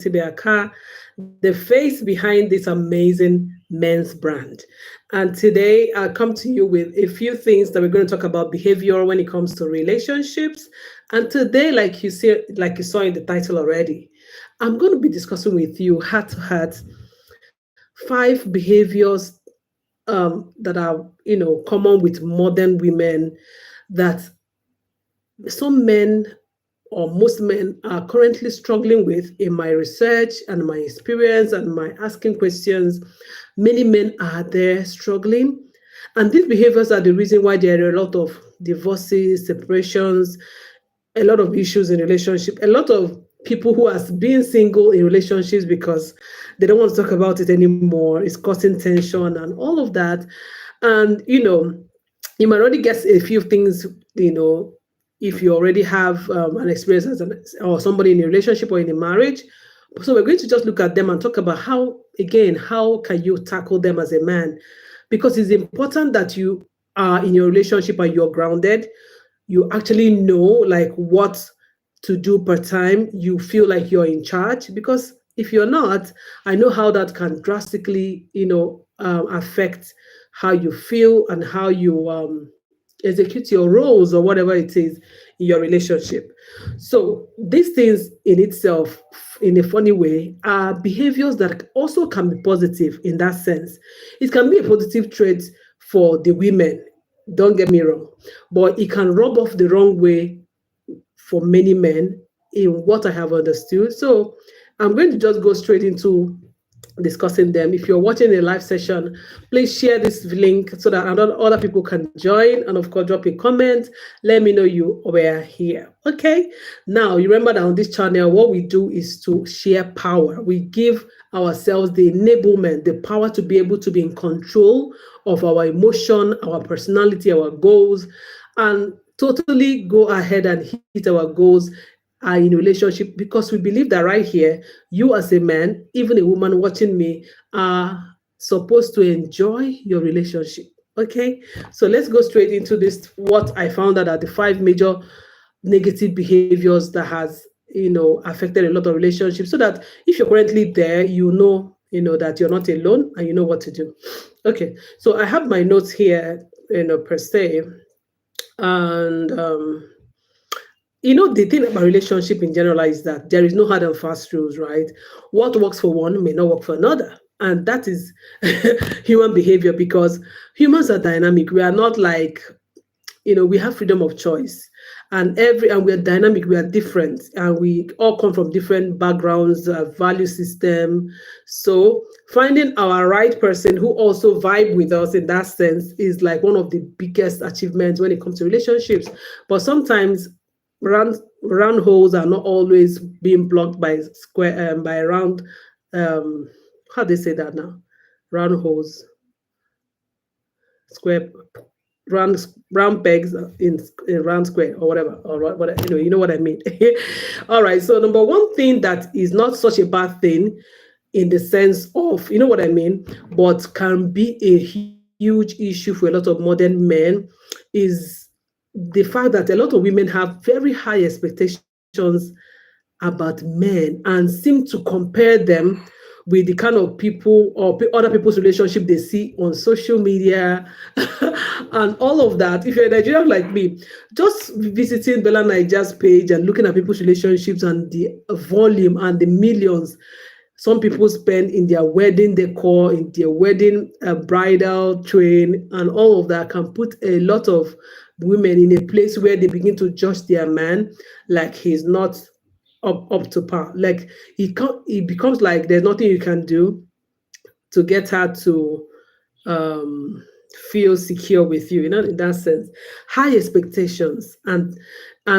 Tibiaka, the face behind this amazing men's brand. And today I'll come to you with a few things that we're going to talk about behavior when it comes to relationships. And today, like you saw in the title already, I'm going to be discussing with you heart to heart five behaviors that are common with modern women that some men or most men are currently struggling with. In my research and my experience and my asking questions, many men are there struggling. And these behaviors are the reason why there are a lot of divorces, separations, a lot of issues in relationship, a lot of people who are being single in relationships because they don't want to talk about it anymore. It's causing tension and all of that. And you might already guess a few things, if you already have an experience or somebody in a relationship or in a marriage. So we're going to just look at them and talk about how can you tackle them as a man? Because it's important that you are in your relationship and you're grounded. You actually know like what to do per time. You feel like you're in charge, because if you're not, I know how that can drastically, affect how you feel and how you execute your roles or whatever it is in your relationship. So these things in itself, in a funny way, are behaviors that also can be positive in that sense. It can be a positive trait for the women, don't get me wrong, but it can rub off the wrong way for many men in what I have understood. So I'm going to just go straight into discussing them. If you're watching a live session, please share this link so that other people can join. And of course, drop a comment. Let me know you were here. Okay. Now, you remember that on this channel, what we do is to share power. We give ourselves the enablement, the power to be able to be in control of our emotion, our personality, our goals, and totally go ahead and hit our goals in a relationship, because we believe that right here, you as a man, even a woman watching me, are supposed to enjoy your relationship. Okay, so let's go straight into this. What I found out are the five major negative behaviors that has affected a lot of relationships, so that if you're currently there, that you're not alone and you know what to do. Okay, so I have my notes here, per se, and the thing about relationship in general is that there is no hard and fast rules, right? What works for one may not work for another. And that is human behavior, because humans are dynamic. We are not like, we have freedom of choice. And we're dynamic, we are different, and we all come from different backgrounds, value system. So finding our right person who also vibe with us in that sense is like one of the biggest achievements when it comes to relationships. But sometimes round holes are not always being blocked by round, how do they say that now, round holes, square, round pegs in round square, or whatever, or what, you know what I mean. All right, so number one thing that is not such a bad thing in the sense of, you know what I mean, but can be a huge issue for a lot of modern men, is the fact that a lot of women have very high expectations about men and seem to compare them with the kind of people or other people's relationship they see on social media and all of that. If you're a Nigerian like me, just visiting Bella Niger's page and looking at people's relationships and the volume and the millions some people spend in their wedding decor, in their wedding bridal train, and all of that can put a lot of women in a place where they begin to judge their man like he's not up to par. Like it becomes like there's nothing you can do to get her to um feel secure with you, in that sense. High expectations. And I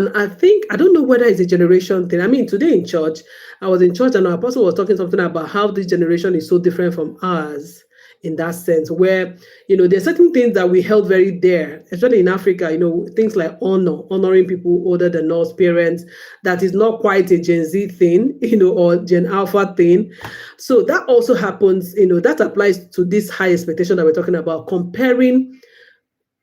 don't know whether it's a generation thing. I mean, today in church, I was in church and our apostle was talking something about how this generation is so different from ours, in that sense, where there's certain things that we held very dear, especially in Africa, things like honoring people older than us, parents. That is not quite a Gen Z thing, or Gen Alpha thing. So that also happens, that applies to this high expectation that we're talking about, comparing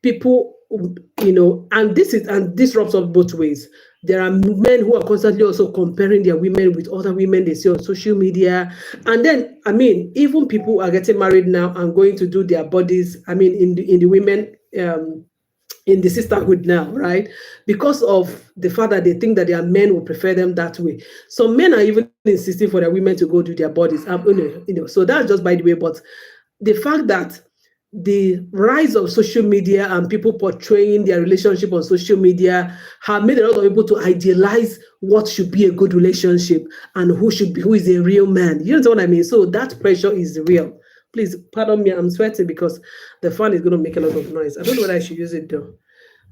people, and this rubs off both ways. There are men who are constantly also comparing their women with other women they see on social media. And then, I mean, even people are getting married now and going to do their bodies, I mean, in the women, in the sisterhood now, right? Because of the fact that they think that their men will prefer them that way. Some men are even insisting for their women to go do their bodies. So that's just by the way. But the fact that the rise of social media and people portraying their relationship on social media have made a lot of people to idealize what should be a good relationship and who is a real man. You know what I mean? So that pressure is real. Please pardon me, I'm sweating because the fan is going to make a lot of noise. I don't know whether I should use it though.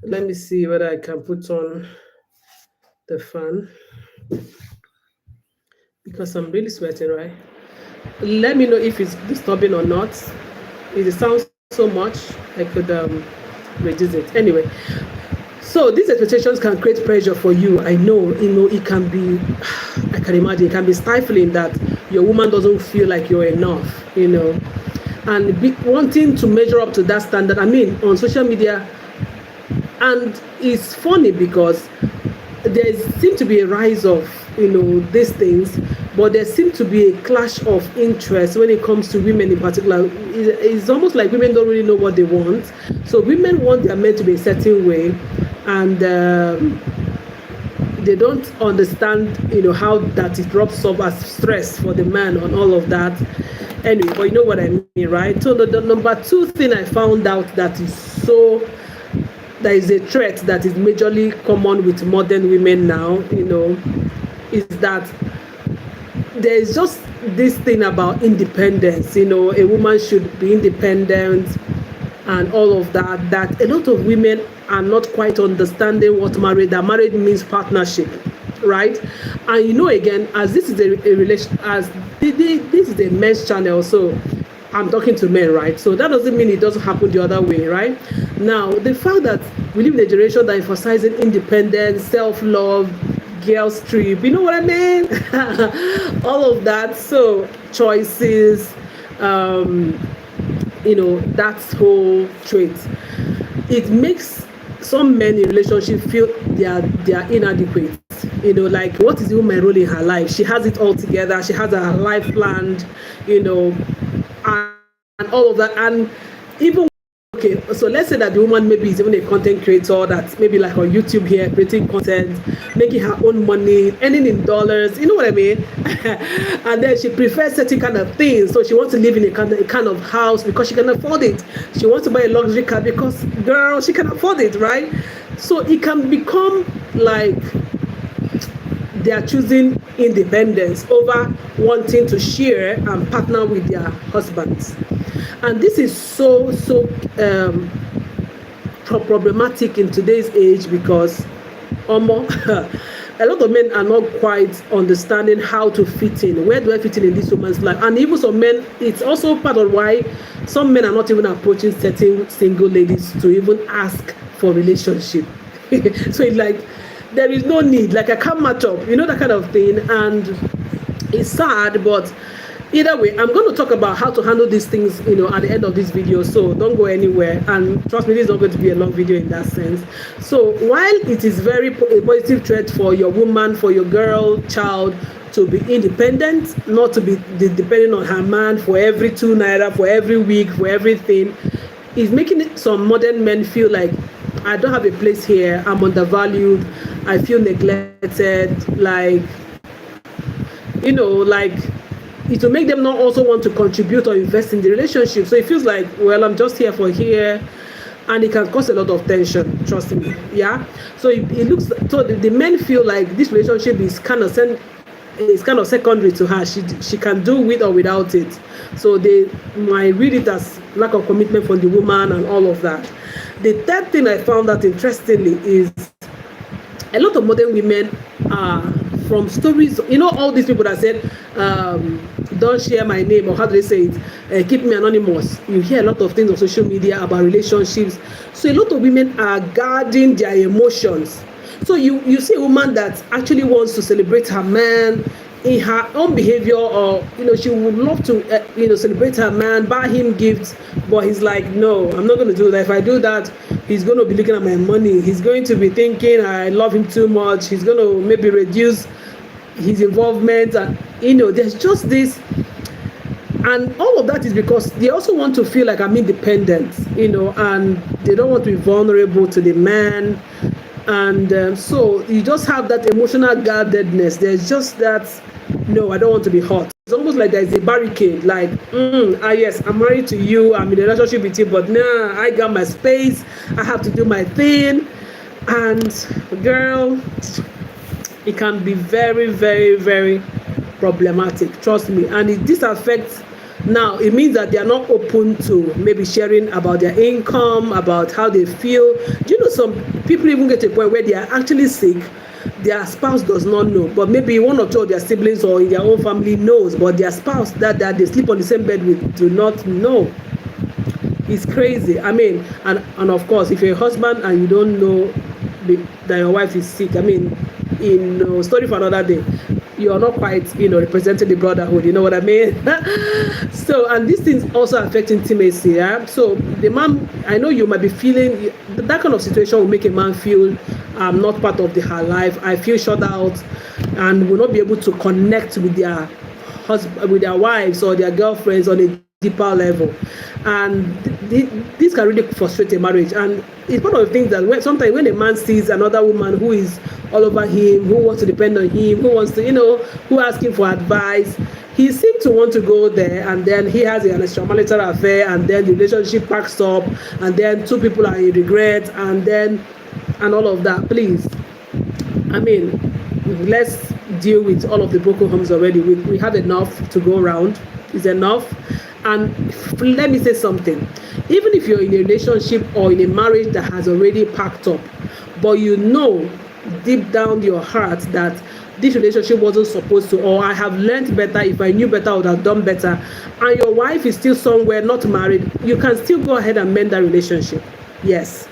Let me see whether I can put on the fan because I'm really sweating, right? Let me know if it's disturbing or not. If it sounds so much, I could reduce it. Anyway, so these expectations can create pressure for you. I know, it can be, I can imagine, it can be stifling that your woman doesn't feel like you're enough, and wanting to measure up to that standard. I mean, on social media, and it's funny because there seems to be a rise of, these things, but there seems to be a clash of interest when it comes to women in particular. It's almost like women don't really know what they want. So women want their men to be a certain way, and they don't understand, how that it drops off as stress for the man on all of that. Anyway, but you know what I mean, right? So the number two thing I found out that is a trait that is majorly common with modern women now, is that there is just this thing about independence. A woman should be independent and all of that a lot of women are not quite understanding what marriage means partnership, right? And again, as this is a relation, as this is a men's channel, so I'm talking to men, right? So that doesn't mean it doesn't happen the other way, right? Now, the fact that we live in a generation that emphasizes independence, self-love, girls trip, you know what I mean? All of that. So choices, that whole trait, it makes some men in relationship feel they are inadequate. Like, what is even my role in her life? She has it all together. She has her life planned, and all of that. And even, okay, so let's say that the woman maybe is even a content creator that's maybe like on YouTube here, creating content, making her own money, earning in dollars, you know what I mean? And then she prefers certain kind of things. So she wants to live in a kind of house because she can afford it. She wants to buy a luxury car because, girl, she can afford it, right? So it can become like they are choosing independence over wanting to share and partner with their husbands. And this is so problematic in today's age because a lot of men are not quite understanding how to fit in. Where do I fit in this woman's life? And even some men, it's also part of why some men are not even approaching certain single ladies to even ask for relationship. So it's like, there is no need, like I can't match up, that kind of thing. And it's sad, but either way, I'm going to talk about how to handle these things, at the end of this video. So don't go anywhere. And trust me, this is not going to be a long video in that sense. So while it is very a positive trait for your woman, for your girl, child, to be independent, not to be depending on her man for every 2 naira, for every week, for everything, is making some modern men feel like, I don't have a place here, I'm undervalued, I feel neglected, like, like it will make them not also want to contribute or invest in the relationship. So it feels like, well, I'm just here for here, and it can cause a lot of tension, trust me. Yeah. So it looks, so the men feel like this relationship is kind of secondary to her. She can do with or without it. So they might read it as lack of commitment from the woman and all of that. The third thing I found out interestingly is a lot of modern women are from stories, all these people that said, don't share my name, or how do they say it, keep me anonymous. You hear a lot of things on social media about relationships. So a lot of women are guarding their emotions. So you see a woman that actually wants to celebrate her man, in her own behavior, or she would love to celebrate her man, buy him gifts, but he's like, no, I'm not going to do that. If I do that, he's going to be looking at my money, he's going to be thinking I love him too much, he's going to maybe reduce his involvement, and there's just this. And all of that is because they also want to feel like I'm independent, and they don't want to be vulnerable to the man. And so you just have that emotional guardedness. There's just that, no, I don't want to be hurt. It's almost like there's a barricade, like, yes, I'm married to you, I'm in a relationship with you, but nah, I got my space, I have to do my thing. And girl, it can be very, very, very problematic, trust me. And this affects, now it means that they are not open to maybe sharing about their income, about how they feel. Do you know some people even get to a point where they are actually sick, their spouse does not know, but maybe one or two of their siblings or in their own family knows, but their spouse that they sleep on the same bed with do not know. It's crazy. I mean, and of course, if you're a husband and you don't know that your wife is sick, I mean, story for another day, you're not quite representing the brotherhood, you know what I mean? So, and these things also affect intimacy. Yeah? So the man, I know you might be feeling that kind of situation will make a man feel I'm not part of her life, I feel shut out, and will not be able to connect with their husband, with their wives or their girlfriends on a deeper level. And this can really frustrate a marriage. And it's one of the things that sometimes when a man sees another woman who is all over him, who wants to depend on him, who wants to, who asking for advice, he seems to want to go there, and then he has an extramarital affair, and then the relationship packs up, and then two people are in regret, and all of that. Please, I mean, let's deal with all of the broken homes already. We have enough to go around. It's enough. And let me say something, even if you're in a relationship or in a marriage that has already packed up, but deep down your heart that this relationship wasn't supposed to, or I have learned better, if I knew better I would have done better, and your wife is still somewhere not married, you can still go ahead and mend that relationship. Yes,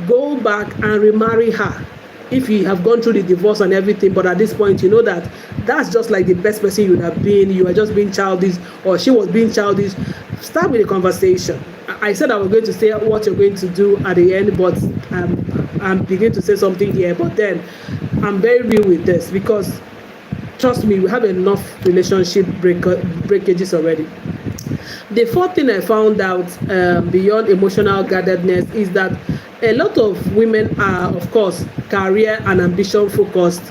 go back and remarry her if you have gone through the divorce and everything, but at this point you know that that's just like the best person you would have been, you are just being childish, or she was being childish. Start with a conversation. I said I was going to say what you're going to do at the end, but I'm beginning to say something here, but then I'm very real with this, because trust me, we have enough relationship breakages already. The fourth thing I found out beyond emotional guardedness is that a lot of women are, of course, career and ambition focused,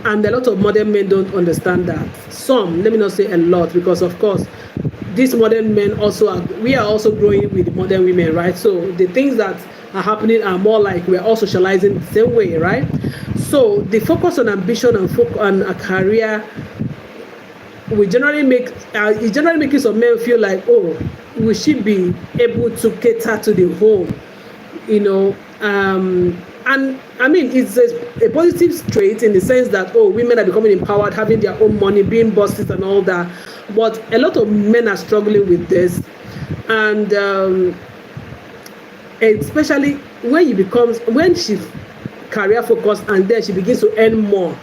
and a lot of modern men don't understand that. Some, let me not say a lot, because of course these modern men we are also growing with the modern women, right? So the things that are happening are more like we're all socializing the same way, right? So the focus on ambition and on a career we generally making some men feel like, oh, we should be able to cater to the home, and I mean, it's a positive trait in the sense that, oh, women are becoming empowered, having their own money, being bosses and all that. But a lot of men are struggling with this, and especially when she's career focused and then she begins to earn more,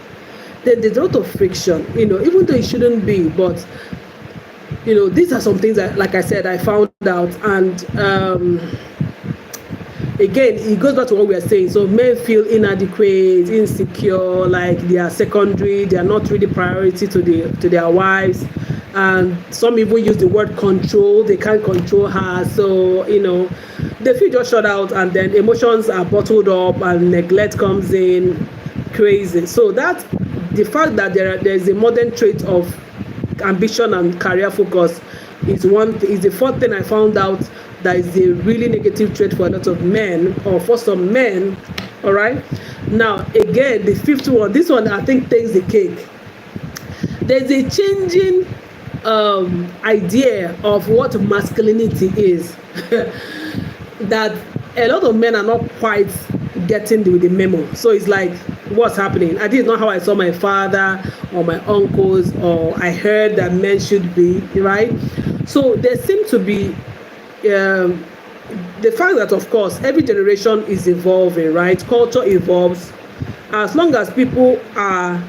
then there's a lot of friction, even though it shouldn't be. But these are some things that, like I said, I found out. And again, it goes back to what we are saying. So men feel inadequate, insecure, like they are secondary, they are not really priority to their wives. And some even use the word control. They can't control her, so they feel just shut out, and then emotions are bottled up and neglect comes in. Crazy. So that the fact that there's a modern trait of ambition and career focus is the fourth thing I found out that is a really negative trait for a lot of men, or for some men. All right. Now again, the fifth one, this one I think takes the cake. There's a changing idea of what masculinity is that a lot of men are not quite getting the memo. So it's like, what's happening? This is not how I saw my father or my uncles, or I heard that men should be, right? So there seems to be the fact that, of course, every generation is evolving, right? Culture evolves. As long as people are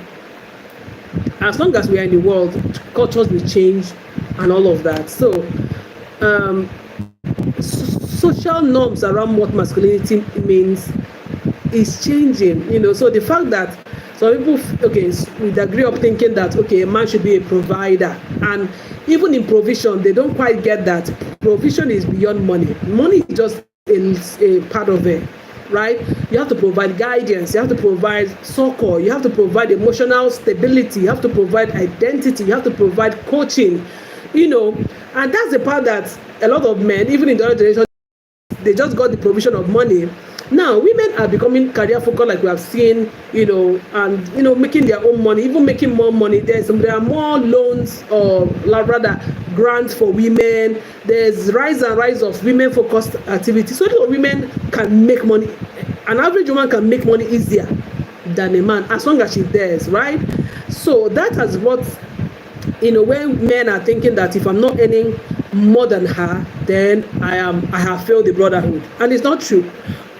as long as we are in the world, cultures will change and all of that. So um, social norms around what masculinity means is changing, so the fact that some people, okay, with the agree of thinking that, okay, a man should be a provider, and even in provision, they don't quite get that provision is beyond money. Money is just a part of it, right? You have to provide guidance, you have to provide succor, you have to provide emotional stability, you have to provide identity, you have to provide coaching, and that's the part that a lot of men, even in the other generation, they just got the provision of money. Now women are becoming career focused, like we have seen, and making their own money, even making more money. There are more loans, or rather grants for women. There's rise of women focused activities, so that women can make money. An average woman can make money easier than a man, as long as she does, right? So that is what, when men are thinking that if I'm not earning more than her, then I have failed the brotherhood, and it's not true.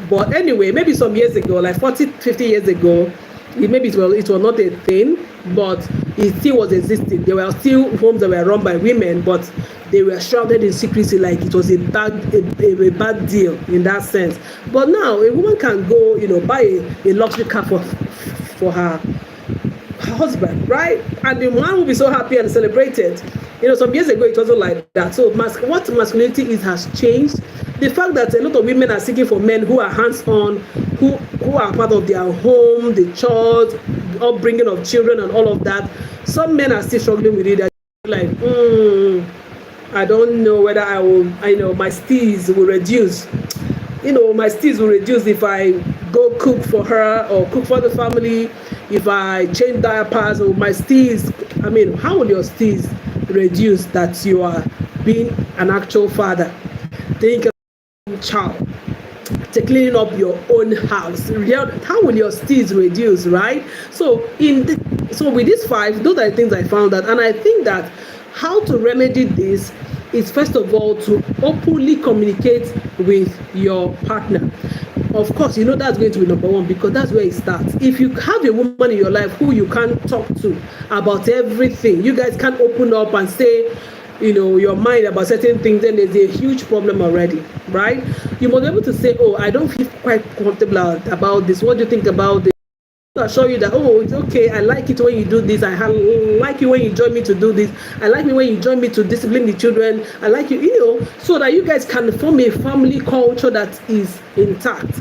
But anyway, maybe some years ago, like 40-50 years ago, maybe it was not a thing, but it still was existing. There were still homes that were run by women, but they were shrouded in secrecy, like it was a bad deal in that sense. But now a woman can go, buy a luxury car for her husband, right? And the man will be so happy and celebrated. Some years ago it wasn't like that. So what masculinity is has changed. The fact that a lot of women are seeking for men who are hands-on, who are part of their home, the church, upbringing of children and all of that. Some men are still struggling with it. They're like, I don't know whether my steez will reduce. My steez will reduce if I go cook for her or cook for the family, if I change diapers, or my steez. How will your steez reduce that you are being an actual father, taking care of your child, cleaning up your own house? How will your steez reduce, right? So with these 5, those are the things I found out, and I think that how to remedy this is, first of all, to openly communicate with your partner. Of course, that's going to be number 1, because that's where it starts. If you have a woman in your life who you can't talk to about everything, you guys can't open up and say, your mind about certain things, then there's a huge problem already, right? You must be able to say, I don't feel quite comfortable about this. What do you think about this? I'll show you that, it's okay, I like it when you do this, I like it when you join me to do this, I like it when you join me to discipline the children, I like you, so that you guys can form a family culture that is intact.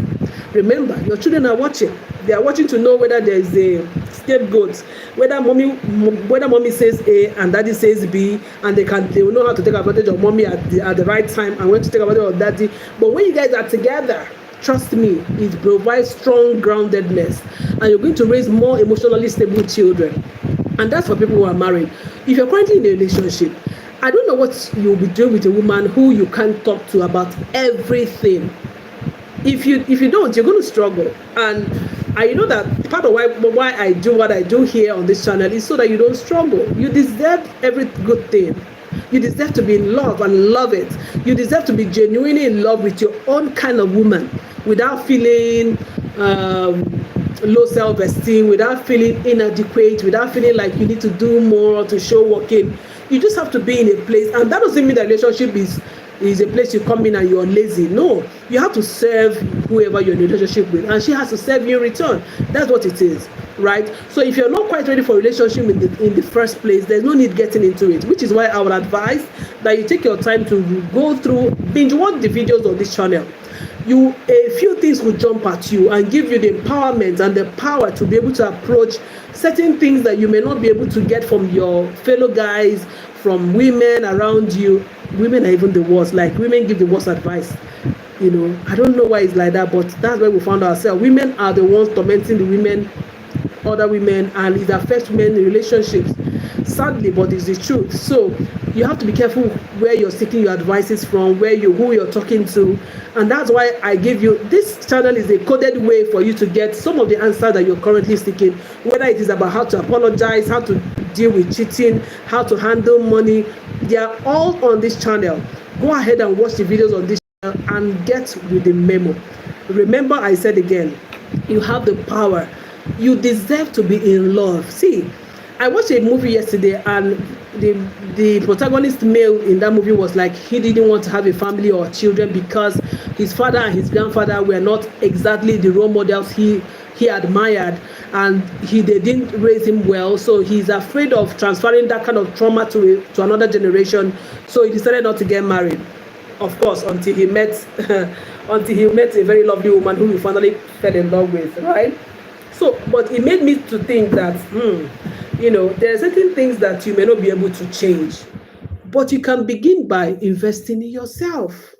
Remember, your children are watching. They are watching to know whether there is a scapegoat, whether mommy says A and daddy says B, and they will know how to take advantage of mommy at the right time, and when to take advantage of daddy. But when you guys are together, trust me, it provides strong groundedness, and you're going to raise more emotionally stable children. And that's for people who are married. If you're currently in a relationship, I don't know what you'll be doing with a woman who you can't talk to about everything. If you don't, you're going to struggle. And you know that part of why I do what I do here on this channel is so that you don't struggle. You deserve every good thing. You deserve to be in love and love it. You deserve to be genuinely in love with your own kind of woman, without feeling low self-esteem, without feeling inadequate, without feeling like you need to do more to show working. You just have to be in a place, and that doesn't mean that relationship is a place you come in and you're lazy. No, you have to serve whoever you're in a relationship with, and she has to serve you in return. That's what it is, right? So if you're not quite ready for a relationship in the first place, there's no need getting into it, which is why I would advise that you take your time to go through, binge watch the videos on this channel. A few things will jump at you and give you the empowerment and the power to be able to approach certain things that you may not be able to get from your fellow guys, from women around you. Women are even the worst. Like, women give the worst advice. I don't know why it's like that, but that's where we found ourselves. Women are the ones tormenting the other women, and it affects women in relationships, sadly, but it's the truth. So you have to be careful where you're seeking your advices from, who you're talking to. And that's why I give you, this channel is a coded way for you to get some of the answers that you're currently seeking, whether it is about how to apologize, how to deal with cheating, how to handle money. They are all on this channel. Go ahead and watch the videos on this channel and get with the memo. Remember, I said again, you have the power. You deserve to be in love. See, I watched a movie yesterday, and the protagonist male in that movie was like, he didn't want to have a family or children because his father and his grandfather were not exactly the role models he admired, and they didn't raise him well, so he's afraid of transferring that kind of trauma to another generation. So he decided not to get married, of course, until he met a very lovely woman who he finally fell in love with, right? So, but it made me to think that, there are certain things that you may not be able to change, but you can begin by investing in yourself.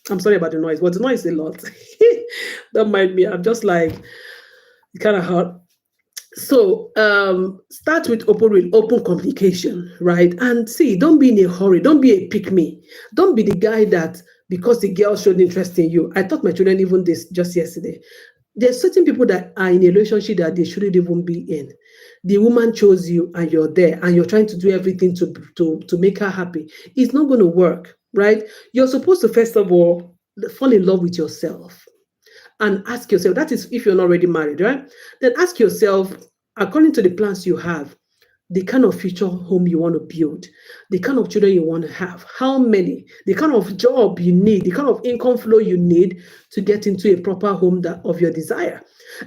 I'm sorry about the noise, but the noise is a lot. Don't mind me. I'm just like, it's kind of hot. So start with open communication, right? And see, don't be in a hurry. Don't be a pick me. Don't be the guy that because the girl showed interest in you. I taught my children even this just yesterday. There's certain people that are in a relationship that they shouldn't even be in. The woman chose you and you're there and you're trying to do everything to make her happy. It's not going to work, right? You're supposed to first of all fall in love with yourself and ask yourself, that is if you're not already married, right? Then ask yourself, according to the plans you have, the kind of future home you want to build, the kind of children you want to have, how many, the kind of job you need, the kind of income flow you need to get into a proper home of your desire.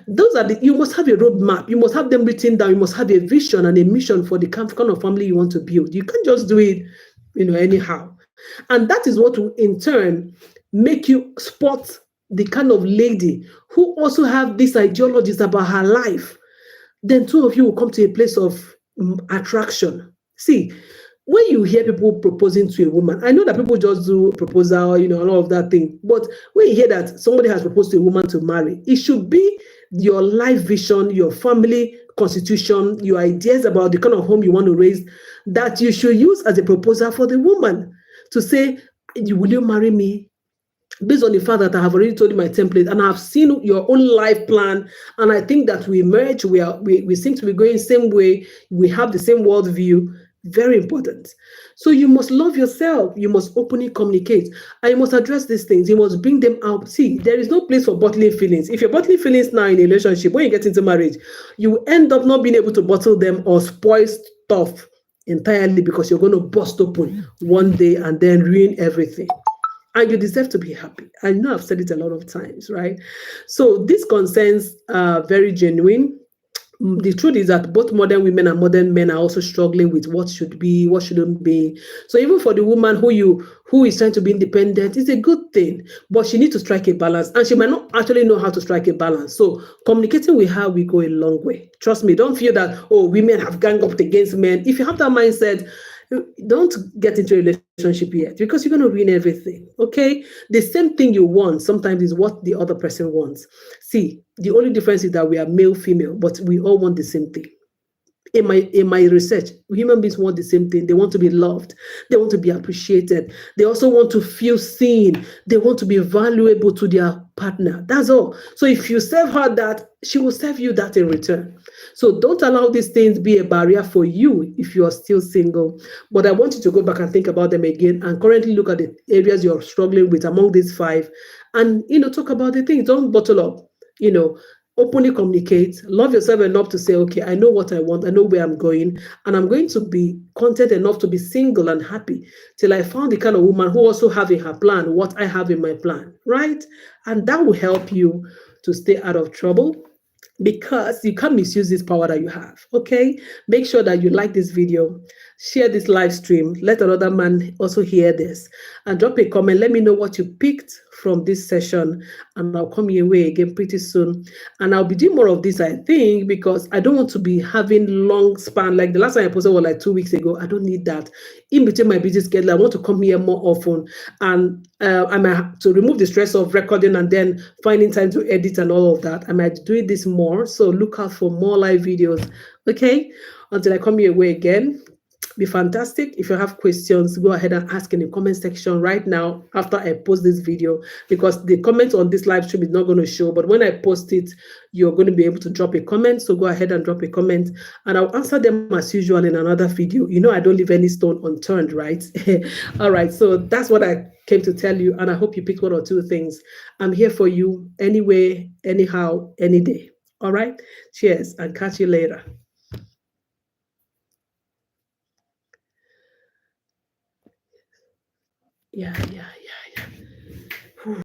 Those are you must have a roadmap. You must have them written down. You must have a vision and a mission for the kind of family you want to build. You can't just do it, anyhow. And that is what will in turn make you spot the kind of lady who also have these ideologies about her life. Then two of you will come to a place of attraction. See, when you hear people proposing to a woman, I know that people just do proposal, and all of that thing. But when you hear that somebody has proposed to a woman to marry, it should be your life vision, your family constitution, your ideas about the kind of home you want to raise that you should use as a proposal for the woman to say, will you marry me? Based on the fact that I have already told you my template and I've seen your own life plan, and I think that we merge, we seem to be going the same way, we have the same worldview. Very important. So you must love yourself, you must openly communicate, and you must address these things, you must bring them out. See, there is no place for bottling feelings. If you're bottling feelings now in a relationship, when you get into marriage, you end up not being able to bottle them or spoil stuff entirely because you're going to burst open one day and then ruin everything. And you deserve to be happy. I know I've said it a lot of times, right? So these concerns are very genuine. The truth is that both modern women and modern men are also struggling with what should be, what shouldn't be. So even for the woman who is trying to be independent, it's a good thing, but she needs to strike a balance, and she might not actually know how to strike a balance. So communicating with her will go a long way. Trust me, don't feel that, women have gang up against men. If you have that mindset, don't get into a relationship yet, because you're going to ruin everything. Okay, the same thing you want sometimes is what the other person wants. See, the only difference is that we are male, female, but we all want the same thing. In my research, human beings want the same thing. They want to be loved. They want to be appreciated. They also want to feel seen. They want to be valuable to their partner. That's all. So if you serve her that, she will serve you that in return. So don't allow these things be a barrier for you if you are still single. But I want you to go back and think about them again and currently look at the areas you're struggling with among these 5, and talk about the things. Don't bottle up. Openly communicate, love yourself enough to say, okay, I know what I want, I know where I'm going, and I'm going to be content enough to be single and happy till I found the kind of woman who also have in her plan what I have in my plan, right? And that will help you to stay out of trouble, because you can't misuse this power that you have. Okay, make sure that you like this video, share this live stream, let another man also hear this, and drop a comment. Let me know what you picked from this session, and I'll come your way again pretty soon. And I'll be doing more of this, I think, because I don't want to be having long span. Like the last time I posted was like 2 weeks ago. I don't need that. In between my busy schedule, I want to come here more often, and I might have to remove the stress of recording and then finding time to edit and all of that. I might do this more. So look out for more live videos. Okay, until I come your way again. Be fantastic. If you have questions, go ahead and ask in the comment section right now after I post this video, because the comment on this live stream is not going to show, but when I post it, you're going to be able to drop a comment. So go ahead and drop a comment, and I'll answer them as usual in another video. I don't leave any stone unturned, right? All right, so that's what I came to tell you, and I hope you picked 1 or 2 things. I'm here for you anyway, anyhow, any day. All right, cheers, and catch you later. yeah, yeah,